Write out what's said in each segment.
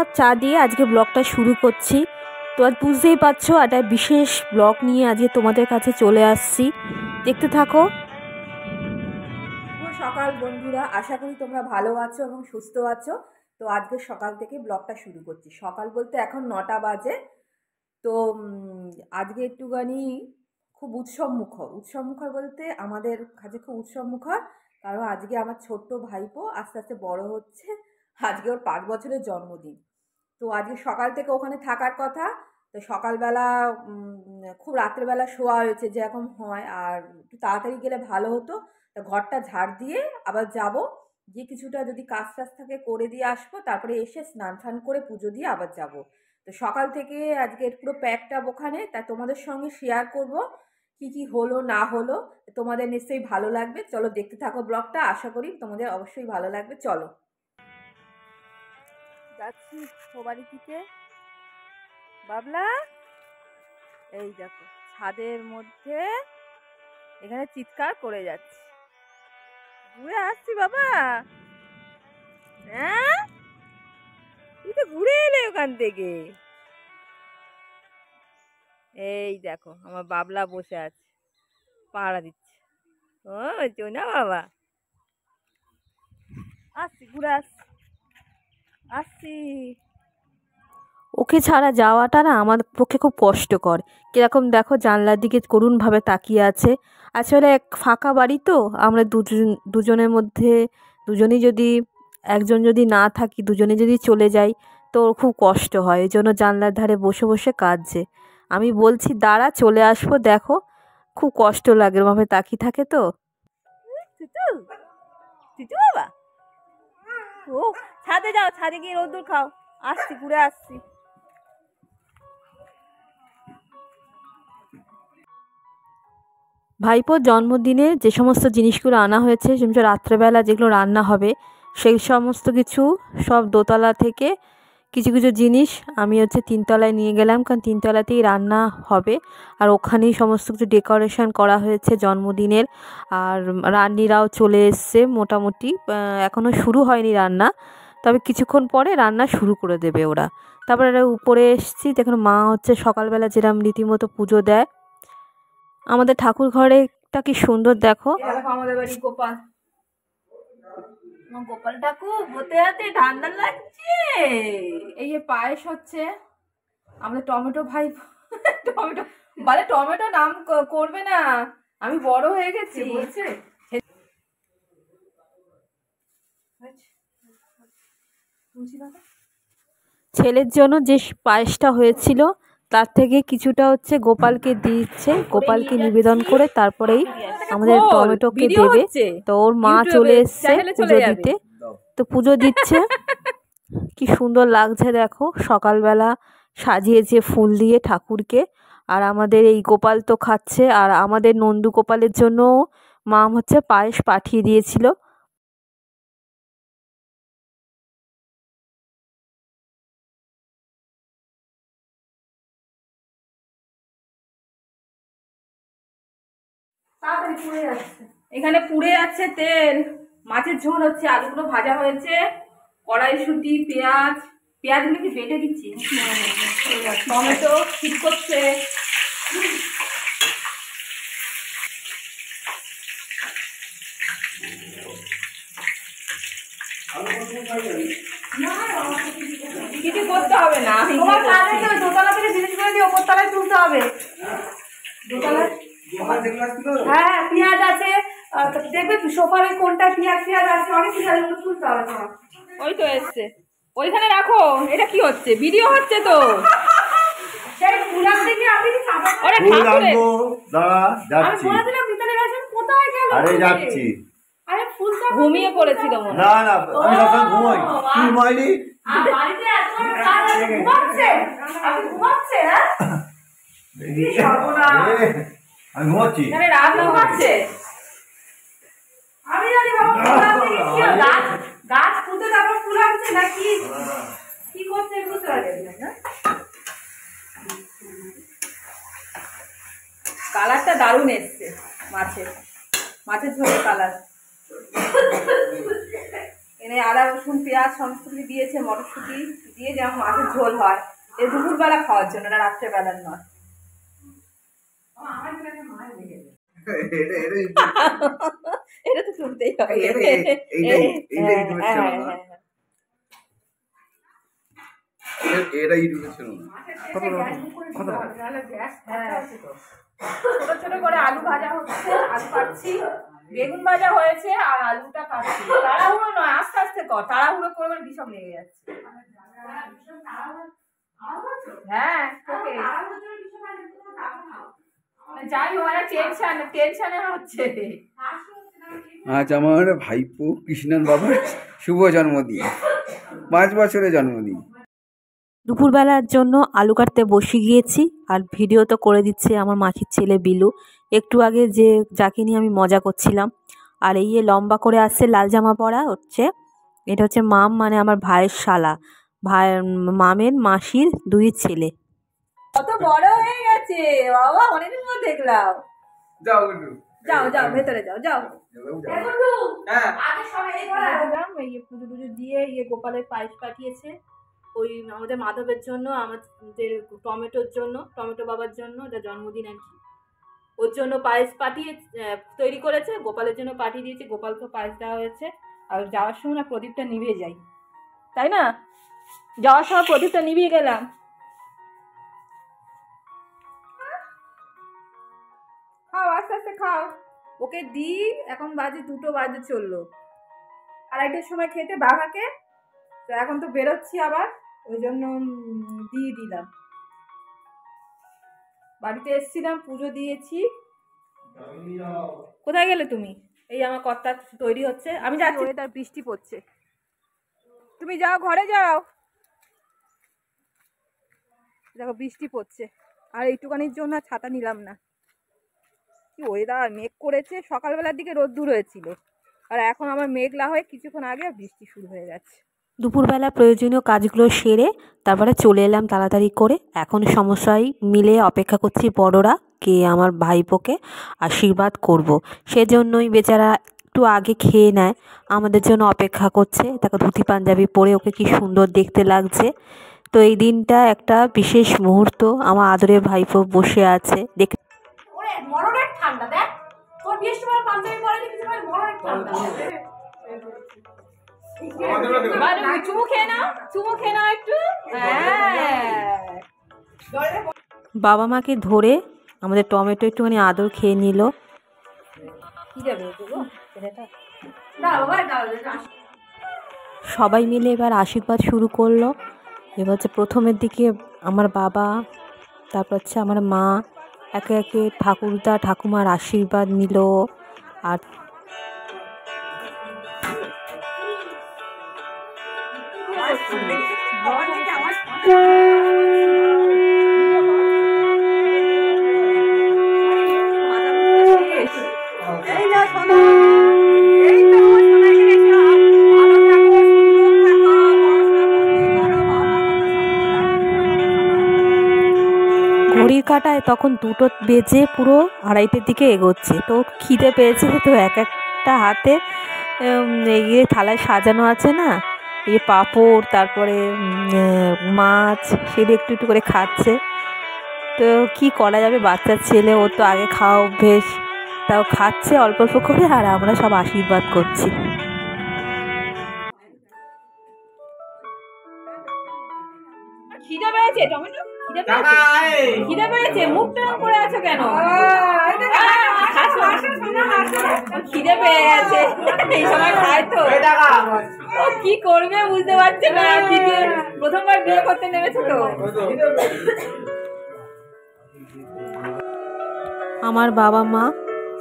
Cup চা দিয়ে আজকে ব্লগটা শুরু করছি। তো আজ বুঝতেই পারছো একটা বিশেষ ব্লগ নিয়ে আজকে তোমাদের কাছে চলে আসছি, দেখতে থাকো। সকাল বন্ধুরা, আশা করি তোমরা ভালো আছো এবং সুস্থ আছো। তো আজকে সকাল থেকে ব্লগটা শুরু করছি। সকাল বলতে এখন 9টা বাজে। তো আজকে একটুখানি খুব উৎসবমুখর বলতে আমাদের কাছে খুব উৎসবমুখর, কারণ আজকে আমার ছোট্ট ভাইপো আস্তে আস্তে বড় হচ্ছে। আজকে ওর 5 বছরের জন্মদিন। তো আজকে সকাল থেকে ওখানে থাকার কথা। তো সকালবেলা খুব রাত্রেবেলা শোয়া হয়েছে যেরকম হয়, আর একটু তাড়াতাড়ি গেলে ভালো হতো। তো ঘরটা ঝাড় দিয়ে আবার যাব, গিয়ে কিছুটা যদি কাজ টাজ থাকে করে দিয়ে আসবো, তারপরে এসে স্নান টান করে পুজো দিয়ে আবার যাব। তো সকাল থেকে আজকে পুরো প্যাকটা ওখানে, তাই তোমাদের সঙ্গে শেয়ার করব কি কি হলো না হলো। তোমাদের নিশ্চয়ই ভালো লাগবে, চলো দেখতে থাকো ব্লগটা, আশা করি তোমাদের অবশ্যই ভালো লাগবে। চলো যাচ্ছি ও বাড়ি থেকে। বাবলা, এই দেখো ছাদের মধ্যে এখানে চিৎকার করে যাচ্ছে, ঘুরে আসছি বাবা। হ্যাঁ, তুই তো ঘুরে এলে ওখান থেকে। এই দেখো আমার বাবলা বসে আছে, পাহারা দিচ্ছে। ও না বাবা, আসছি ঘুরে আসছি আসছি। ওকে ছাড়া যাওয়াটা না আমার পক্ষে খুব কষ্টকর। কিরকম দেখো জানলার দিকে করুণভাবে তাকিয়ে আছে। আসলে এক ফাঁকা বাড়ি তো, আমরা দুজনের মধ্যে দুজনেই যদি একজন যদি না থাকি, দুজনে যদি চলে যাই তো ওর খুব কষ্ট হয়। এই জন্য জানলার ধারে বসে বসে কাঁদছে। আমি বলছি দাঁড়া চলে আসবো, দেখো খুব কষ্ট লাগে ওভাবে তাকিয়ে থাকে তো। চিচু, চিচু বাবা, ও ছাদে যাও, ছাদে গিয়ে রোদ্দুর খাও। আসছি ঘুরে আসছি। ভাইপোর জন্মদিনে যে সমস্ত জিনিসগুলো আনা হয়েছে, যেমন রাত্রেবেলা যেগুলো রান্না হবে সেই সমস্ত কিছু সব দোতলা থেকে কিছু কিছু জিনিস আমি তিনতলায় নিয়ে গেলাম, কারণ তিনতলাতেই রান্না হবে। আর ওখানেই সমস্ত কিছু ডেকোরেশন করা হয়েছে জন্মদিনের। আর রান্নিরাও চলে এসছে মোটামুটি, এখনও শুরু হয়নি রান্না, তবে কিছুক্ষণ পরে রান্না শুরু করে দেবে ওরা। তারপরে উপরে এসছি, দেখুন মা সকালবেলা যেরকম রীতিমতো পুজো দেয়। আমাদের ঠাকুর ঘরেটা কি সুন্দর দেখো। আমাদের বাড়ি গোপাল, গোপাল ঠাকুর হতে হতে ঠান্ডা লাগছে। এই যে পায়েস হচ্ছে, আমাদের টমেটো ভাই টমেটো বলে টমেটো নাম করবে না, আমি বড় হয়ে গেছি বলছে। ছেলের জন্য যে পায়েসটা হয়েছিল তার থেকে কিছুটা গোপালকে দিচ্ছে, গোপালকে নিবেদন করে তারপরেই আমাদের টমেটোকে দেবে। তো ওর মা চলে এসছে পুজো দিতে, তো পুজো দিচ্ছে। কি সুন্দর লাগছে দেখো, সকালবেলা সাজিয়েছে ফুল দিয়ে ঠাকুরকে। আর আমাদের এই গোপাল তো খাচ্ছে, আর আমাদের নন্দু গোপালের জন্য মা পায়েস পাঠিয়ে দিয়েছিল। এখানে পুড়ে যাচ্ছে তেল, মাছের ঝোল হচ্ছে, আলুগুলো ভাজা হয়েছে, কড়াইশুঁটি, পেঁয়াজ, পেঁয়াজগুলো কি বেটে দিচ্ছি, টমেটো ঠিক করছে। কিছু করতে হবে না, দোতলা থেকে জিনিসগুলো দিয়ে ওপর তলায় তুলতে হবে। দোতলায় হ্যাঁ পেঁয়াজ আছে, দেখবে সোফারে কোনটা পেঁয়াজ পেঁয়াজ আছে, অনেক পেঁয়াজ তুলতে হবে তোমার। ওই তো এসছে, ওইখানে রাখো। এটা কি হচ্ছে, ভিডিও হচ্ছে তো। সেই ফুলার থেকে আমি ওরে ঠাকুরে দাঁড়া যাচ্ছি, আমি বলে দিলাম ভিতরে গেছেন, কোথায় গেল? আরে যাচ্ছি। আরে ফুলটা ঘুমিয়ে পড়েছিল মনে। না না আমি সবসময় ঘুমাই, তুই ঘুমাইনি? আর বাড়িতে এত কাজ ঘুমাচ্ছে, আপনি ঘুমাচ্ছে? হ্যাঁ আমি ঘুমাচ্ছি, এখানে রান্না হচ্ছে। আমি জানি বাবা ফুলার থেকে কি গাছ গাছ পুঁতে তারপর ফুল আনছে নাকি কি করছে বুঝতে পারছি না। কালারটা দারুণ এসছে মাছের, মাছের ঝোলের কালার। এনে আদা রসুন পেঁয়াজ সমস্ত কিছু দিয়েছে, মটরশুঁটি দিয়ে যেমন মাছের ঝোল হয়, এই দুপুরবেলা খাওয়ার জন্য, না রাত্রেবেলার নয়। এটা তো শুনতেই হবে। ছোট ছোট করে আলু ভাজা হচ্ছে, আলু কাটছি, বেগুন ভাজা হয়েছে আর আলুটা কাটছি। তাড়াহুড়ো নয়, আস্তে আস্তে কর, তাড়াহুড়ো করে বিষম লেগে যাচ্ছে। হ্যাঁ যাই হয় টেনশনে হচ্ছে। আজ আমার ভাইপো কৃষ্ণন বাবার শুভ জন্মদিন, 5 বছরের জন্মদিন। দুপুরবেলার জন্য আলু কাটতে বসে গিয়েছি, আর ভিডিও তো করে দিচ্ছে আমার মাসির ছেলে বিলু। একটু আগে যাকে নিয়ে আমি মজা করছিলাম। আর এই লম্বা করে আসছে লাল জামা পরা হচ্ছে, এটা হচ্ছে মাম, মানে আমার ভাইয়ের শালা, মামের মাসির 2 ছেলে। কত বড় হয়ে গেছে বাবা, অনেকদিন পর দেখলাম। যাও যাও ভেতরে যাও, যাও। পুজো টুজো দিয়ে গোপালের পায়েস পাঠিয়েছে, ওই আমাদের মাধবের জন্য, আমাদের টমেটো বাবার জন্য, যা জন্মদিন আর কি, ওর জন্য পায়েস তৈরি করেছে, গোপালের জন্য পাঠিয়ে দিয়েছে, গোপালকে পায়েস দেওয়া হয়েছে। আর যাওয়ার সময় না প্রদীপটা নিভিয়ে যাই, তাই না? যাওয়ার সময় প্রদীপটা নিভিয়ে গেলাম। খাও আস্তে আস্তে খাও, ওকে দিই। এখন বাজে 2টো বাজে চললো, 2:30টার সময় খেতে বাঘাকে, তো এখন তো বেরোচ্ছি আবার, ওই জন্য দিয়ে দিলাম। বাড়িতে এসেছিলাম, পুজো দিয়েছি। কোথায় গেলে তুমি? এই আমার কর্তা তৈরি হচ্ছে, আমি যাচ্ছি। তার বৃষ্টি পড়ছে, তুমি যাও ঘরে যাও। দেখো বৃষ্টি পড়ছে, আর এইটুকানির জন্য ছাতা নিলাম না। কি ওয়েদার, মেঘ করেছে, সকালবেলার দিকে রোদ্দুর হয়েছিল, আর এখন আমার মেঘলা হয়ে কিছুক্ষণ আগে বৃষ্টি শুরু হয়ে গেছে। দুপুরবেলা প্রয়োজনীয় কাজগুলো সেরে তারপরে চলে এলাম তাড়াতাড়ি করে। এখন সমস্যায় মিলে অপেক্ষা করছি বড়রা কে আমার ভাইপোকে আশীর্বাদ করব। সেজন্যই বেচারা একটু আগে খেয়ে নেয়, আমাদের জন্য অপেক্ষা করছে। তাকে ধুতি পাঞ্জাবি পরে ওকে কি সুন্দর দেখতে লাগছে। তো এই দিনটা একটা বিশেষ মুহূর্ত, আমার আদরের ভাইপো বসে আছে দেখে। মরণের ঠান্ডা, দেখ তোর বৃহস্পতিবার পাঞ্জাবি পরে কিছু মরণের ঠান্ডা। চুমু খেয়ে নাও একটু। বাবা মাকে ধরে আমাদের টমেটো একটুখানি আদর খেয়ে নিল। সবাই মিলে এবার আশীর্বাদ শুরু করলো। এবার হচ্ছে প্রথমের দিকে আমার বাবা, তারপর হচ্ছে আমার মা একে একে ঠাকুরদা ঠাকুমার আশীর্বাদ নিল। আর ঘড়ির কাঁটায় তখন 2টো বেজে পুরো 2:30টার দিকে এগোচ্ছে। তো খিদে পেয়েছে, তো এক একটা হাতে এগিয়ে থালায় সাজানো আছে না, এই পাঁপড়, তারপরে মাছ, সেটা একটু একটু করে খাচ্ছে। তো কি করা যাবে, বাচ্চার ছেলে, ওর তো আগে খাওয়া অভ্যেস, তাও খাচ্ছে অল্প অল্প করে, আর আমরা সব আশীর্বাদ করছি। খিদে পেয়েছে টমেটো, খিদে পেয়েছে, মুখটা করে আছো কেন? খিদে পেয়ে গেছে, এই সময় খায় তো। ও কি করবে বুঝতে পারছে না, প্রথমবার বিয়ে করতে নেমেছে তো। আমার বাবা মা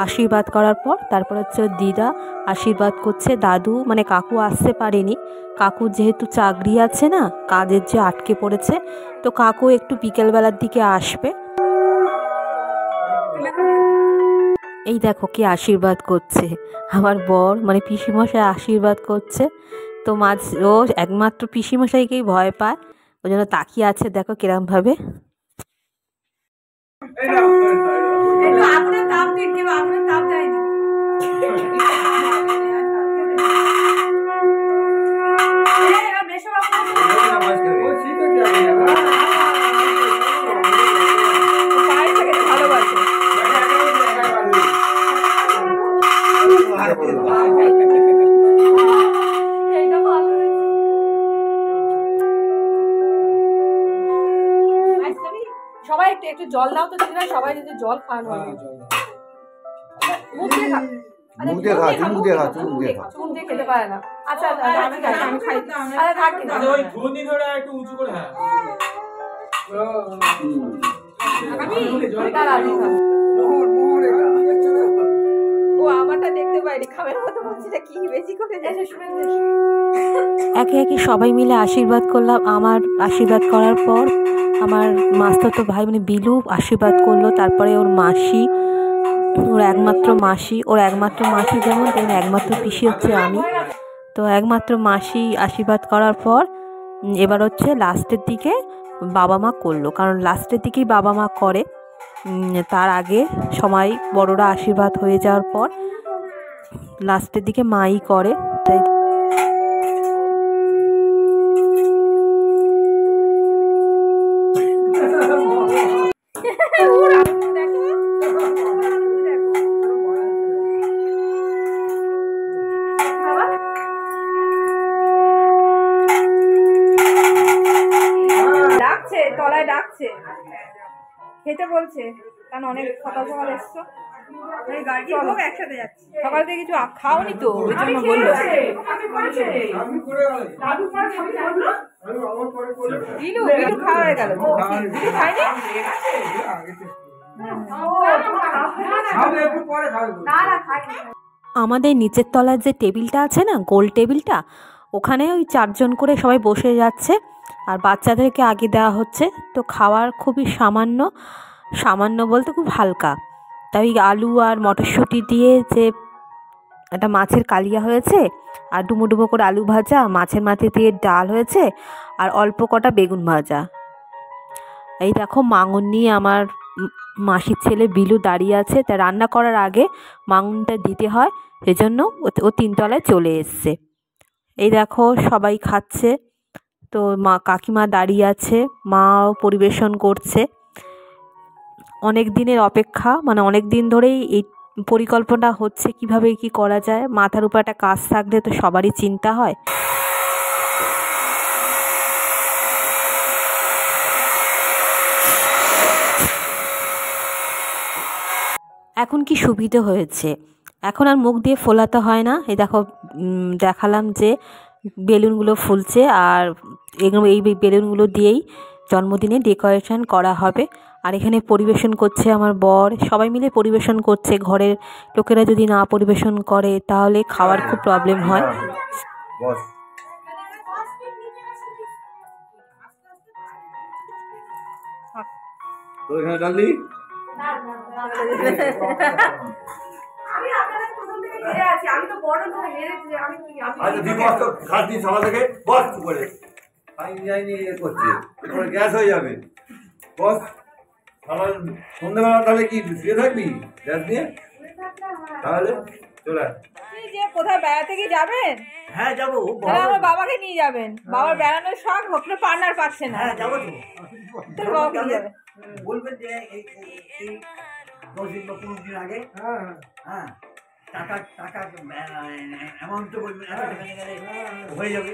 আশীর্বাদ করার পর তারপর হচ্ছে দিদা আশীর্বাদ করছে। দাদু মানে কাকু আসতে পারেনি, কাকুর যেহেতু চাকরি আছে না, কাজের যে আটকে পড়েছে, তো কাকু একটু বিকেলবেলার দিকে আসবে। এই দেখো কি আশীর্বাদ করছে, আমার বর মানে পিসিমশাই আশীর্বাদ করছে। তো ও একমাত্র পিসিমশাইকেই ভয় পায়, ওই জন্য তাকিয়ে আছে, দেখো কিরমভাবে। সবাই একটু একটু জল দাও তো দিদিভাই, সবাই যদি জল খান হয় মুখ দিয়ে খা। মুখ দিয়ে খা, চুমুক দিয়ে খা, চুমুক দিয়ে খা। চুমুক দিয়ে খেতে পারে না। আচ্ছা আমি খাই, আমি খাই। আরে থাক ওই ঘুগনি ধরে একটু উঁচু করে। হ্যাঁ আমি দাঁড়া দিই। ও আমারটা দেখতে পাইনি, খাবার মতো বলছি না কি বেশি করে এসে শুনে। একে একে সবাই মিলে আশীর্বাদ করলাম। আমার আশীর্বাদ করার পর আমার মাস্টারতো ভাই মানে বিলু আশীর্বাদ করলো, তারপরে ওর মাসি, ওর একমাত্র মাসি, যেমন তেমন একমাত্র পিসি হচ্ছে আমি। তো একমাত্র মাসি আশীর্বাদ করার পর এবার হচ্ছে লাস্টের দিকে বাবা মা করলো, কারণ লাস্টের দিকেই বাবা মা করে। তার আগে সবাই বড়রা আশীর্বাদ হয়ে যাওয়ার পর লাস্টের দিকে মাই করে। তাই ডাকছে, তলায় ডাকছে, খেতে বলছে, কারণ অনেক সকাল সকাল এসছো। একসাথে যাচ্ছি, সকাল থেকে কিছু খাওনি তো, ওই জন্য বললো। বিলু খাওয়া হয়ে গেল, বিলু খায়নি। আমাদের নিচের তলার যে টেবিলটা আছে না, গোল টেবিলটা, ওখানে ওই 4 জন করে সবাই বসে যাচ্ছে আর বাচ্চাদেরকে আগে দেওয়া হচ্ছে। তো খাওয়ার খুবই সামান্য বলতে খুব হালকা। তাই আলু আর মটরশুঁটি দিয়ে যে একটা মাছের কালিয়া হয়েছে, আর ডুমো ডুমো করে আলু ভাজা, মাছের মাথা দিয়ে ডাল হয়েছে, আর অল্প কটা বেগুন ভাজা। এই দেখো মাঙন নিয়ে আমার মাসির ছেলে বিলু দাঁড়িয়ে আছে। তা রান্না করার আগে মাঙনটা দিতে হয়, সেজন্য ও 3 তলায় চলে এসছে। এই দেখো সবাই খাচ্ছে, তো কাকিমা দাঁড়িয়ে আছে, মাও পরিবেশন করছে। অনেক দিনের অপেক্ষা, মানে অনেক দিন ধরেই এই পরিকল্পনা হচ্ছে কিভাবে কি করা যায়। মাথার উপর একটা কাজ থাকলে তো সবারই চিন্তা হয়। এখন কি সুবিধে হয়েছে, এখন আর মুখ দিয়ে ফোলাতে হয় না। এই দেখো দেখালাম যে বেলুনগুলো ফুলছে, আর এই বেলুনগুলো দিয়েই জন্মদিনে ডেকোরেশন করা হবে। আর এখানে পরিবেশন করছে আমার বর, সবাই মিলে পরিবেশন করছে। ঘরের লোকেরা যদি না পরিবেশন করে তাহলে খাওয়ার খুব প্রবলেম হয়। বস তো এখানে ডাললি খাচ্ছি সকাল থেকে, বস করে করছি, গ্যাস হয়ে যাবে। বস সন্ধ্যেবেলা তাহলে কি শুয়ে থাকবি গ্যাস নিয়ে? তাহলে চলে যে কোথায় বেড়াতে কি যাবেন? হ্যাঁ যাবো, আমার বাবাকে নিয়ে যাবেন। বাবার বেড়ানোর শখ, হোটেলে পার্টনার পাচ্ছে না। হ্যাঁ যাবো তো। বাবাকে নিয়ে যাবে। বলবেন যে এই 10 দিন বা 15 দিন আগে হ্যাঁ টাকা অ্যামাউন্ট তো বলবেন, এত টাকা গেলে হয়ে যাবে।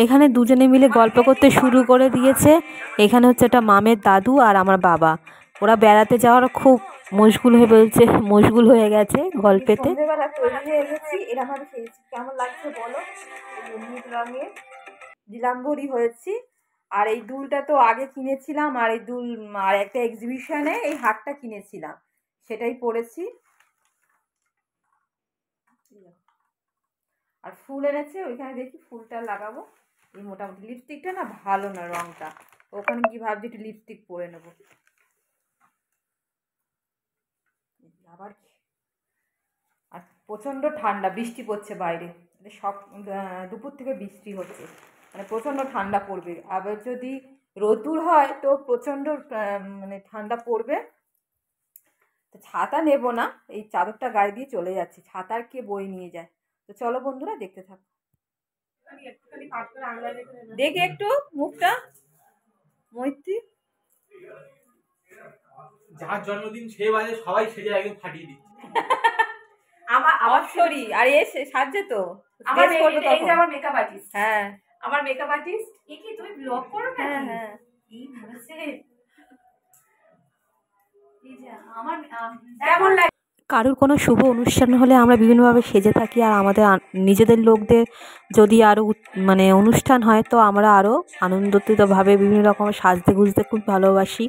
এখানে দুজনে মিলে গল্প করতে শুরু করে দিয়েছে। এখানে হচ্ছে একটা মামের দাদু আর আমার বাবা, ওরা বেড়াতে যাওয়ার খুব মশগুল হয়ে গেছে গল্পেতে। সন্ধ্যেবেলা তৈরি হয়ে গেছি, এরকম ভাবে খেয়েছি। কেমন লাগছে বলো? নীল রঙের নীলাম্বরী হয়েছি। আর এই দুলটা তো আগে কিনেছিলাম, আর এই দুল আর একটা এক্সিবিশনে এই হারটা কিনেছিলাম, সেটাই পরেছি। আর ফুল এনেছে, ওইখানে দেখি ফুলটা লাগাবো। এই মোটামুটি লিপস্টিকটা না ভালো না রংটা, ওখানে কি ভাবছি একটু লিপস্টিক পরে নেবো। আবার আর প্রচণ্ড ঠান্ডা, বৃষ্টি পড়ছে বাইরে, সব দুপুর থেকে বৃষ্টি হচ্ছে, মানে প্রচণ্ড ঠান্ডা পড়বে। আবার যদি রোদ্দুর হয় তো প্রচণ্ড মানে ঠান্ডা পড়বে। তো ছাতা নেব না, এই চাদরটা গায়ে দিয়ে চলে যাচ্ছি, ছাতার কে বই নিয়ে যায়। তো চলো বন্ধুরা দেখতে থাকো। দেখে একটু মুখটা মৈত্রী, যার জন্মদিন সে বাজে সবাই সেজে একদম ফাটিয়ে দিচ্ছে। আমার শরীর আর এ সাজছে তো আমার এই যে আমার মেকআপ আর্টিস্ট। হ্যাঁ আমার মেকআপ আর্টিস্ট। এ কি তুমি ব্লগ করো নাকি? হ্যাঁ কেমন লাগে? কারোর কোনো শুভ অনুষ্ঠান হলে আমরা বিভিন্নভাবে সেজে থাকি, আর আমাদের নিজেদের লোকদের যদি আরও মানে অনুষ্ঠান হয় তো আমরা আরও আনন্দিতভাবে বিভিন্ন রকমের সাজতে গুজতে খুব ভালোবাসি।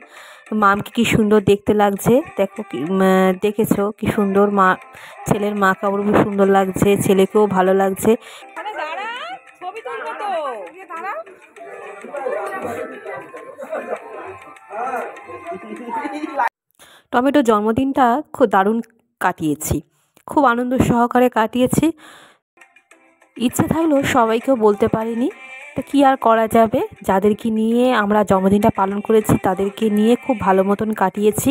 মামকে কি সুন্দর দেখতে লাগছে, দেখো কি দেখেছো কি সুন্দর মা, ছেলের মা কাপড় খুব সুন্দর লাগছে, ছেলেকেও ভালো লাগছে। টমেটোর জন্মদিনটা খুব দারুণ কাটিয়েছি, খুব আনন্দ সহকারে কাটিয়েছি। ইচ্ছে থাকলেও সবাইকেও বলতে পারিনি, তো কী আর করা যাবে, যাদেরকে নিয়ে আমরা জন্মদিনটা পালন করেছি তাদেরকে নিয়ে খুব ভালো মতন কাটিয়েছি।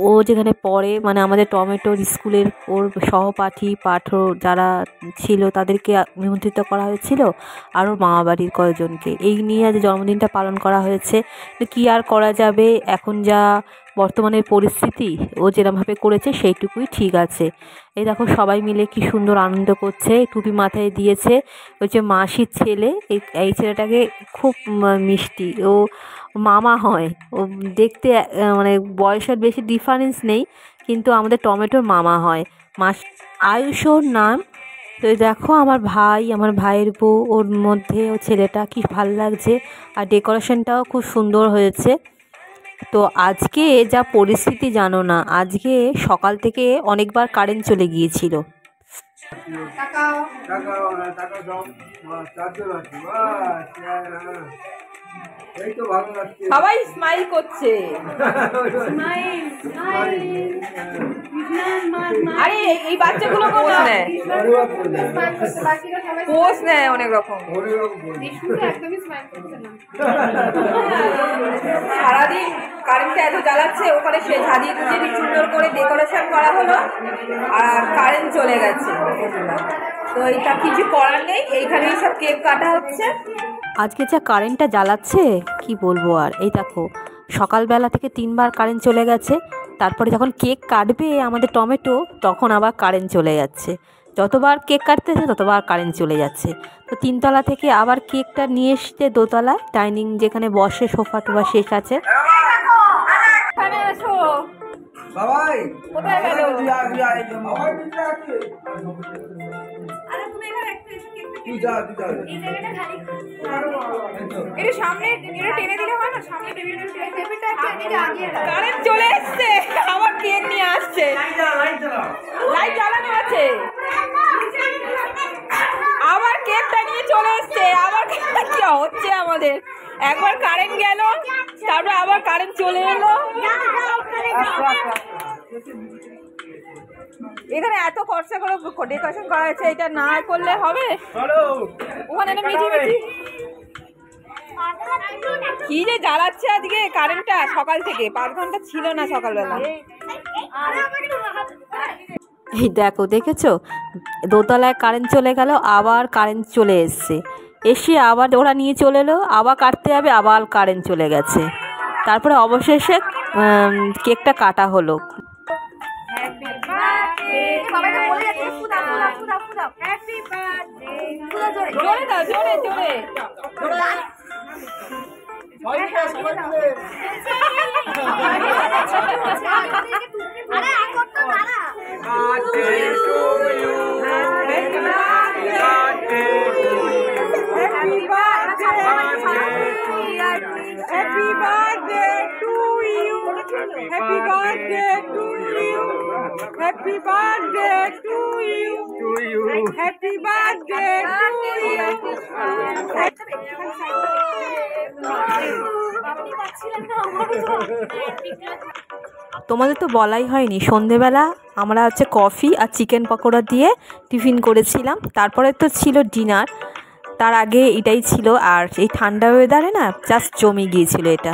ও যেখানে পড়ে মানে আমাদের টমেটোর স্কুলের ওর সহপাঠী পাঠ্য যারা ছিল তাদেরকে নিমন্ত্রিত করা হয়েছিল, আর ওর মামাবাড়ির কয়েকজনকে, এই নিয়ে আজ জন্মদিনটা পালন করা হয়েছে। কী আর করা যাবে, এখন যা বর্তমানের পরিস্থিতি, ও যেরমভাবে করেছে সেইটুকুই ঠিক আছে। এই দেখো সবাই মিলে কি সুন্দর আনন্দ করছে, টুপি মাথায় দিয়েছে। ওই যে মাসির ছেলে, এই ছেলেটাকে খুব মিষ্টি, ও মামা হয়, ও দেখতে মানে বয়সের বেশি ডিফারেন্স নেই, কিন্তু আমাদের টমেটোর মামা হয়। আয়ুষ ওর নাম। তো দেখো আমার ভাই, আমার ভাইয়ের বউ, ওর মধ্যে ও ছেলেটা কি ভালো লাগছে, আর ডেকোরেশনটাও খুব সুন্দর হয়েছে। তো আজকে যা পরিস্থিতি জানো না, আজকে সকাল থেকে অনেকবার কারেন্ট চলে গিয়েছিল। সবাই স্মাইল করছে। আরে এই বাচ্চাগুলো পোজ নেয়, পোজ নেয় অনেক রকম। সারাদিন কারেন্টটা এত জ্বালাচ্ছে, ওখানে সে ঝাঁঝিয়ে টুজিয়ে সুন্দর করে ডেকোরেশন করা হলো, আর কারেন্ট চলে গেছে। তো এটা কিছু করার নেই, এইখানেই সব কেক কাটা হচ্ছে। আজকে যা কারেন্টটা জ্বালাচ্ছে কি বলবো আর। এই দেখো সকালবেলা থেকে 3বার কারেন্ট চলে গেছে, তারপরে যখন কেক কাটবে আমাদের টমেটো তখন আবার কারেন্ট চলে যাচ্ছে, যতবার কেক কাটতেছে ততবার কারেন্ট চলে যাচ্ছে। তো 3তলা থেকে আবার কেকটা নিয়ে এসছে দোতলায়, ডাইনিং যেখানে বসে সোফা টোফা শেষ আছে। বাবাই কোথায় গেল? একটু সামনে টেনে দিলে হয় না, সামনে কারেন্ট চলে এসছে, আবার কেক নিয়ে আসছে, লাইট জ্বালানো আছে, আবার কেকটা নিয়ে চলে এসছে। আবার কি হচ্ছে আমাদের, একবার কারেন্ট গেল, তারপর আবার কারেন্ট চলে এলো। এখানে এত খরচা করে ডেকোরেশন করা হয়েছে, এটা না করলে হবে? ওখানে কি যে জ্বালাচ্ছে আজকে কারেন্টটা, সকাল থেকে 5 ঘন্টা ছিল না সকালবেলা। এই দেখো দেখেছো, দোতলায় কারেন্ট চলে গেল, আবার কারেন্ট চলে এসে আবার ওরা নিয়ে চলে এলো, আবার কাটতে যাবে, আবার কারেন্ট চলে গেছে। তারপরে অবশেষে কেকটা কাটা হলো। Happy birthday to you. Happy birthday to you. Happy birthday to you. Happy birthday to you. তোমাদের তো বলাই হয়নি, সন্ধেবেলা আমরা হচ্ছে কফি আর চিকেন পকোড়া দিয়ে টিফিন করেছিলাম, তারপরে তো ছিল ডিনার, তার আগে এটাই ছিল। আর এই ঠান্ডা ওয়েদারে না জাস্ট জমে গিয়েছিল এটা।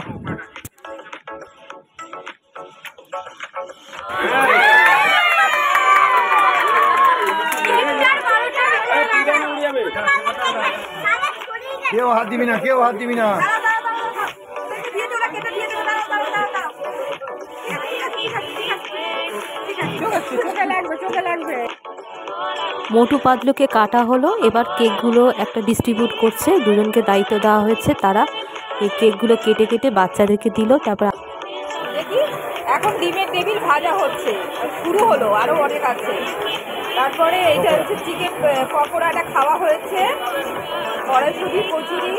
কেউ হাত দিবি না, কেউ হাত দিবি না। মোটু পাতলুকে কাটা হলো, এবার কেকগুলো একটা ডিস্ট্রিবিউট করছে, দুজনকে দায়িত্ব দেওয়া হয়েছে, তারা এই কেকগুলো কেটে কেটে বাচ্চাদেরকে দিল। তারপর দেখি এখন ডিমের টেবিল ভাজা হচ্ছে, শুরু হলো, আরও অনেক আছে। তারপরে এইটা হচ্ছে চিকেন পকোড়াটা খাওয়া হয়েছে, কড়াইশুঁটি, কচুরি,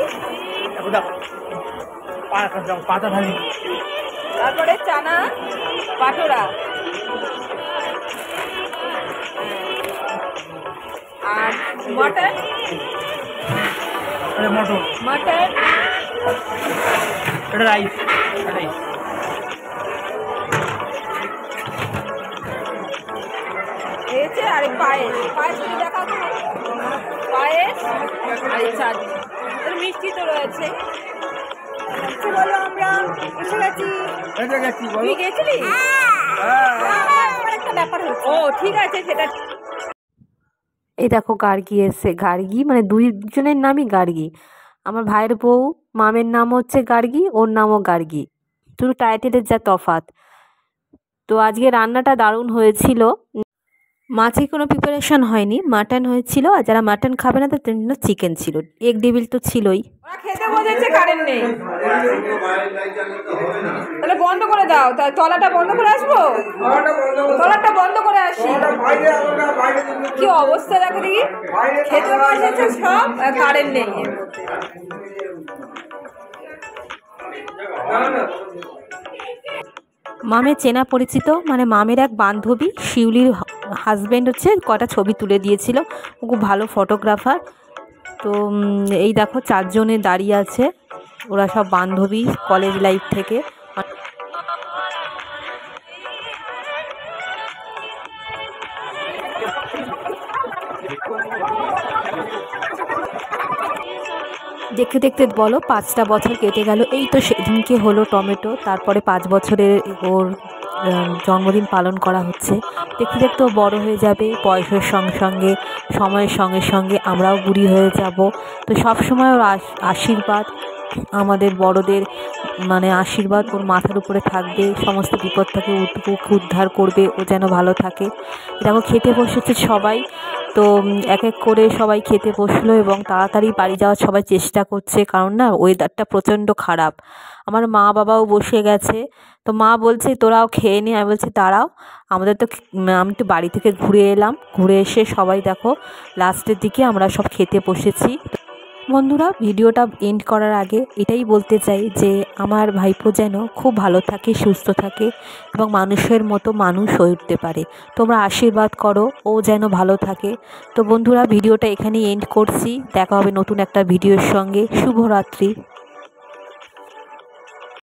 পাতা ভাজি, তারপরে চানা বাটোরা, আর মটন মটন রাইস হয়েছে। আর এই পায়েস, পায়েস যদি দেখা পায়েস আর এই চাটনি, মিষ্টি তো রয়েছে। বলো আমরা এসে গেছি। তুই গেছিলি? একটা ব্যাপার হচ্ছে। ও ঠিক আছে, সেটা এই দেখো গার্গী এসে, গার্গী মানে দুইজনের নামই গার্গী। আমার ভাইয়ের বউ মামের নাম হচ্ছে গার্গী, ওর নামও গার্গী, শুধু টাইটেলের যা তফাৎ। তো আজকে রান্নাটা দারুণ হয়েছিল। মাছের কোনো প্রিপারেশন হয়নি, মাটন হয়েছিল, আর যারা মাটন খাবে না তাদের জন্য চিকেন ছিল, এগ টেবিল তো ছিলই। ওরা খেতে বসেছে, কারেন্ট নেই, তাহলে বন্ধ করে দাও। তাই তলাটা বন্ধ করে আসবো, তলাটা বন্ধ করে আসি। কি অবস্থা দেখো দেখি, খেতে বসেছে সব, কারেন্ট নেই। মামের চেনা পরিচিত, মানে মামের এক বান্ধবী শিউলির হাজব্যান্ড হচ্ছে কটা ছবি তুলে দিয়েছিল, ও খুব ভালো ফটোগ্রাফার। তো এই দেখো 4 জনে দাঁড়িয়ে আছে, ওরা সব বান্ধবী কলেজ লাইফ থেকে। দেখতে দেখতে বলো 5টা বছর কেটে গেল। এই তো সেদিনকে হলো টমেটো, তারপরে 5 বছরের ওর জন্মদিন পালন করা হচ্ছে। দেখতে দেখতে ও বড়ো হয়ে যাবে, বয়সের সঙ্গে সঙ্গে, সময়ের সঙ্গে সঙ্গে আমরাও বুড়ি হয়ে যাব। তো সব সময় ওর আশীর্বাদ, আমাদের বড়দের মানে আশীর্বাদ ওর মাথার উপরে থাকবে, সমস্ত বিপদ থেকে উদ্ধার করবে, ও যেন ভালো থাকে। দেখো খেতে বসেছে সবাই, তো এক এক করে সবাই খেতে বসলো এবং তাড়াতাড়ি বাড়ি যাওয়ার সবাই চেষ্টা করছে, কারণ না ওয়েদারটা প্রচণ্ড খারাপ। আমার মা বাবাও বসে গেছে, তো মা বলছে তোরাও খেয়ে নে, আমি বলছি দাঁড়াও, আমাদের তো আমি তো বাড়ি থেকে ঘুরে এলাম, ঘুরে এসে সবাই দেখো লাস্টের দিকে আমরা সব খেতে বসেছি। বন্ধুরা, ভিডিওটা এন্ড করার আগে এটাই বলতে চাই যে আমার ভাইপো যেন খুব ভালো থাকে, সুস্থ থাকে এবং মানুষের মতো মানুষ হয়ে উঠতে পারে। তোমরা আশীর্বাদ করো ও যেন ভালো থাকে। তো বন্ধুরা, ভিডিওটা এখানেই এন্ড করছি, দেখা হবে নতুন একটা ভিডিওর সঙ্গে। শুভরাত্রি।